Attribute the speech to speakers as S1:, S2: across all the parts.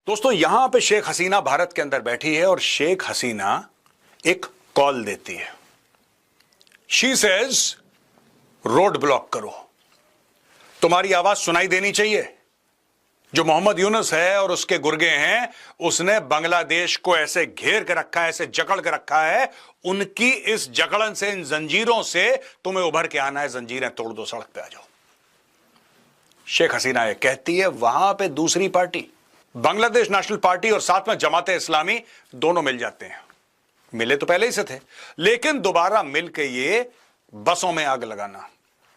S1: दोस्तों, यहां पे शेख हसीना भारत के अंदर बैठी है और शेख हसीना एक कॉल देती है। शी सेज रोड ब्लॉक करो, तुम्हारी आवाज सुनाई देनी चाहिए। जो मोहम्मद यूनुस है और उसके गुर्गे हैं, उसने बांग्लादेश को ऐसे घेर के रखा है, ऐसे जकड़ के रखा है। उनकी इस जकड़न से, इन जंजीरों से तुम्हें उभर के आना है। जंजीरें तोड़ दो, सड़क पे आ जाओ। शेख हसीना ये कहती है। वहां पे दूसरी पार्टी, बांग्लादेश नेशनल पार्टी और साथ में जमाते इस्लामी, दोनों मिल जाते हैं। मिले तो पहले ही से थे, लेकिन दोबारा मिलकर ये बसों में आग लगाना,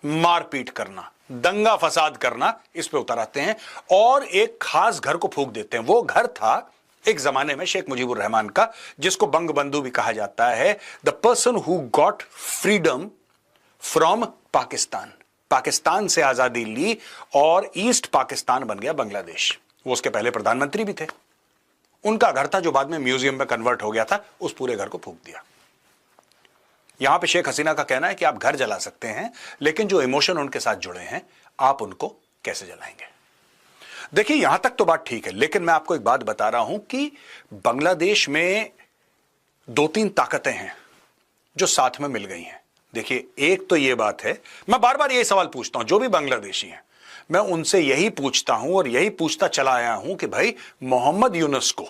S1: मारपीट करना, दंगा फसाद करना, इस पे उतर आते हैं और एक खास घर को फूंक देते हैं। वो घर था एक जमाने में शेख मुजीबुर रहमान का, जिसको बंग बंधु भी कहा जाता है। The person who got freedom from Pakistan, Pakistan से आजादी ली और ईस्ट पाकिस्तान बन गया बांग्लादेश। वो उसके पहले प्रधानमंत्री भी थे। उनका घर था जो बाद में म्यूजियम में कन्वर्ट हो गया था। उस पूरे घर को फूंक दिया। यहां पे शेख हसीना का कहना है कि आप घर जला सकते हैं, लेकिन जो इमोशन उनके साथ जुड़े हैं, आप उनको कैसे जलाएंगे? देखिए, यहां तक तो बात ठीक है, लेकिन मैं आपको एक बात बता रहा हूं कि बांग्लादेश में दो तीन ताकतें हैं जो साथ में मिल गई हैं। देखिए, एक तो यह बात है, मैं बार बार यही सवाल पूछता हूं जो भी बांग्लादेशी हैं, मैं उनसे यही पूछता हूं और यही पूछता चला आया हूं कि भाई, मोहम्मद यूनुस को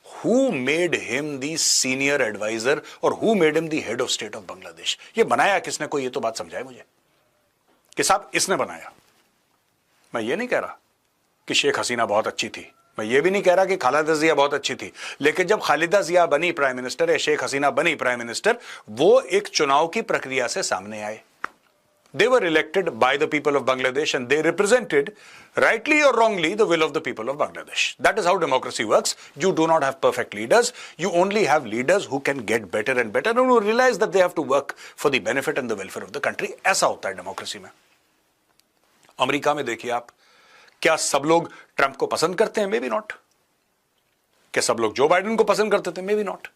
S1: who made him the senior advisor और who made him the head of state of Bangladesh? ये बनाया किसने? कोई ये तो बात समझाए मुझे कि साहब इसने बनाया। मैं ये नहीं कह रहा कि शेख हसीना बहुत अच्छी थी, मैं ये भी नहीं कह रहा कि खालिदा जिया बहुत अच्छी थी, लेकिन जब खालिदा जिया बनी प्राइम मिनिस्टर या शेख हसीना बनी प्राइम मिनिस्टर, वो एक चुनाव की प्रक्रिया से सामने आए। They were elected by the people of Bangladesh and they represented, rightly or wrongly, the will of the people of Bangladesh. That is how democracy works. You do not have perfect leaders. You only have leaders who can get better and better and who realize that they have to work for the benefit and the welfare of the country. ऐसा होता है democracy में। America में देखिए आप, क्या सब लोग ट्रंप को पसंद करते हैं? Maybe not. क्या सब लोग जो बाइडेन को पसंद करते थे? Maybe not.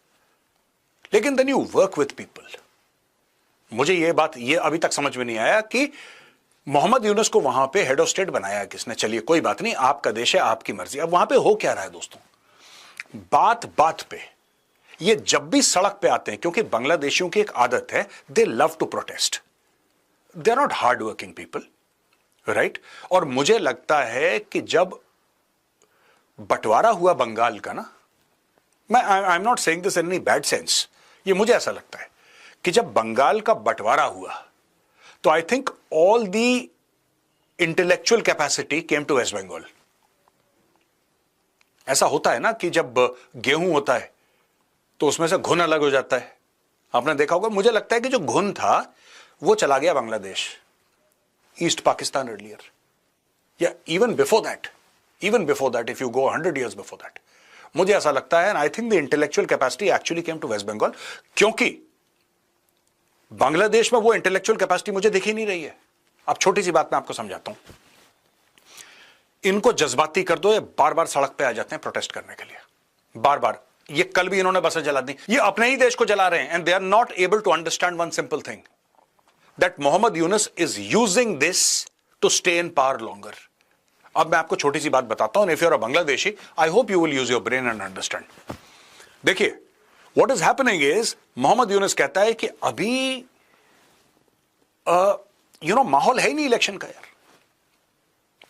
S1: लेकिन then you work with people. मुझे यह बात ये अभी तक समझ में नहीं आया कि मोहम्मद यूनुस को वहां पे हेड ऑफ स्टेट बनाया किसने। चलिए कोई बात नहीं, आपका देश है, आपकी मर्जी। अब वहां पे हो क्या रहा है दोस्तों, बात बात पे ये जब भी सड़क पे आते हैं, क्योंकि बांग्लादेशियों की एक आदत है, they love to protest, they are not hard working people, right. और मुझे लगता है कि जब बंटवारा हुआ बंगाल का ना, मैं I am not saying this in any bad sense, ये मुझे ऐसा लगता है कि जब बंगाल का बंटवारा हुआ तो I think all the intellectual capacity came to West Bengal. ऐसा होता है ना कि जब गेहूं होता है तो उसमें से घुन अलग हो जाता है, आपने देखा होगा। मुझे लगता है कि जो घुन था वो चला गया बांग्लादेश, ईस्ट पाकिस्तान अर्लियर, या even before that, if you go 100 years before that, मुझे ऐसा लगता है। And I think the intellectual capacity actually came to West Bengal, क्योंकि बांग्लादेश में वो इंटेलेक्चुअल कैपेसिटी मुझे दिख ही नहीं रही है। अब छोटी सी बात मैं आपको समझाता हूं। इनको जज्बाती कर दो, ये बार बार सड़क पे आ जाते हैं प्रोटेस्ट करने के लिए, बार बार। ये कल भी इन्होंने बसें जला दी, ये अपने ही देश को जला रहे हैं। And they are not able to understand one simple thing, that Mohammad Yunus is using this to stay in power longer. अब मैं आपको छोटी सी बात बताता हूं। If you are a Bangladeshi, I hope you will use your brain and understand. देखिए, What is happening is, Mohammad Yunus कहता है कि अभी माहौल है ही नहीं इलेक्शन का। यार,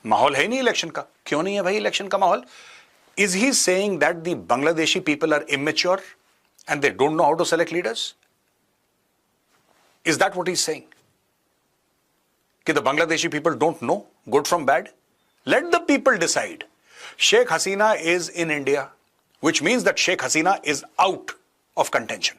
S1: माहौल है ही नहीं इलेक्शन का। क्यों नहीं है भाई इलेक्शन का माहौल? Is he saying that the Bangladeshi people are immature and they don't know how to select leaders? Is that what he's saying? कि the Bangladeshi people don't know good from bad? Let the people decide. Sheikh Hasina is in India, which means that Sheikh Hasina is out of contention.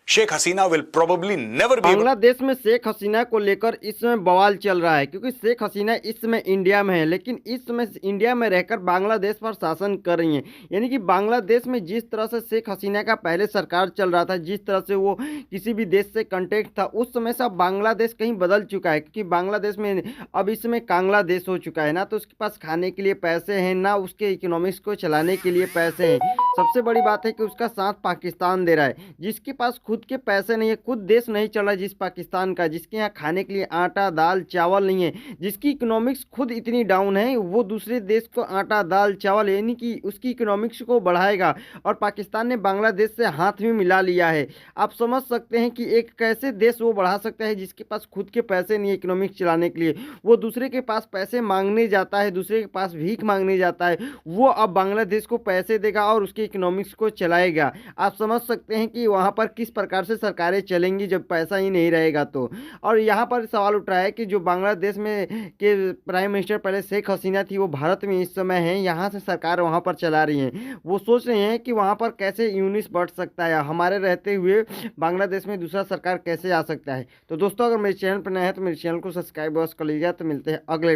S1: Sheikh Hasina will probably never be
S2: Bangladesh में शेख हसीना को लेकर इस समय बवाल चल रहा है, क्योंकि शेख हसीना इस समय इंडिया में है, लेकिन इस समय इंडिया में रहकर बांग्लादेश पर शासन कर रही हैं। यानी कि बांग्लादेश में जिस तरह से शेख हसीना का पहले सरकार चल रहा था, जिस तरह से वो किसी भी देश से कॉन्टेक्ट था, उस समय से अब बांग्लादेश कहीं बदल चुका है। क्योंकि बांग्लादेश में अब इस समय कांगला देश हो चुका है। ना तो उसके पास खाने के लिए पैसे हैं, ना उसके इकोनॉमिक्स को चलाने के लिए पैसे हैं। सबसे बड़ी बात है कि उसका साथ पाकिस्तान दे रहा है, जिसके पास खुद के पैसे नहीं है, खुद देश नहीं चल रहा है जिस पाकिस्तान का, जिसके यहाँ खाने के लिए आटा दाल चावल नहीं है, जिसकी इकोनॉमिक्स खुद इतनी डाउन है, वो दूसरे देश को आटा दाल चावल यानी कि उसकी इकोनॉमिक्स को बढ़ाएगा। और पाकिस्तान ने बांग्लादेश से हाथ भी मिला लिया है। आप समझ सकते हैं कि एक कैसे देश वो बढ़ा सकता है जिसके पास खुद के पैसे नहीं है इकोनॉमिक्स चलाने के लिए, वो दूसरे के पास पैसे मांगने जाता है, दूसरे के पास भीख मांगने जाता है। वो अब बांग्लादेश को पैसे देगा और उसके इकोनॉमिक्स को चलाएगा। आप समझ सकते हैं कि वहाँ पर किस प्रकार से सरकारें चलेंगी जब पैसा ही नहीं रहेगा तो। और यहाँ पर सवाल उठ रहा है कि जो बांग्लादेश में के प्राइम मिनिस्टर पहले शेख हसीना थी, वो भारत में इस समय हैं, यहाँ से सरकार वहाँ पर चला रही है। वो सोच रहे हैं कि वहाँ पर कैसे यूनिस बढ़ सकता है, हमारे रहते हुए बांग्लादेश में दूसरा सरकार कैसे आ सकता है। तो दोस्तों, अगर मेरे चैनल पर नए हैं तो मेरे चैनल को सब्सक्राइब कर लीजिएगा। तो मिलते हैं अगले